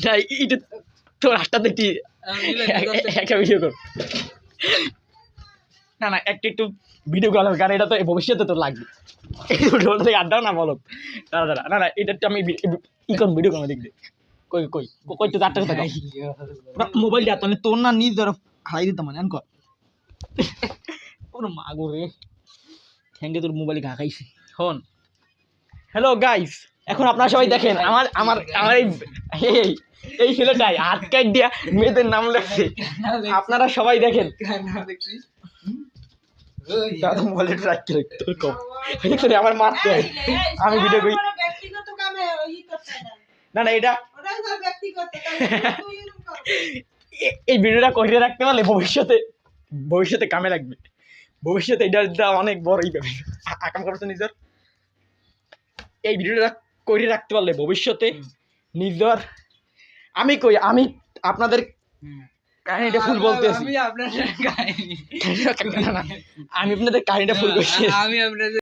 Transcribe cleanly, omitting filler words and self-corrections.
না এটা তোর হাতটা দেখি একটা ভিডিও কর না না একটু ভিডিও করা কারণ এটা তো ভবিষ্যতে তোর লাগবে থেকে আড্ডাও না বলো দাঁড়া দাঁড়া না না এটা একটু আমি ই করুন ভিডিও করা দেখবে কই কই কই তো 4টা কথা মোবাইল দিয়ে মানে তোর না নিজ ধর হারাই দিতাম মানে কর ওর মা গো রে ঠ্যাঙ্গে তোর মোবাইলে ঘা খাইছি হন হ্যালো গাইস এখন আপনারা সবাই দেখেন আমার আমার আমার এই এই ছেলেটাই হাত কাট দিয়া মেয়েদের নাম লেখছে আপনারা সবাই দেখেন দাদা মোবাইলে ট্র্যাক করে তোর কম এখানে আমার মারতে হয় আমি ভিডিও করি ব্যক্তিগত কামে ই করতে না না না এটা ওটাই তো ব্যক্তিগত তুই এরকম কর এই ভিডিওটা করে রাখতে পারলে ভবিষ্যতে কামে লাগবে ভবিষ্যতে এটা অনেক বড় ই পাবে আকাম করছে নিজের এই ভিডিওটা করে রাখতে পারলে ভবিষ্যতে নিজের আমি কই আমি আপনাদের কাহিনীটা ফুল বলতে আছি আমি আপনাদের কাহিনী আমি আপনাদের কাহিনীটা ফুল করছি আমি আপনাদের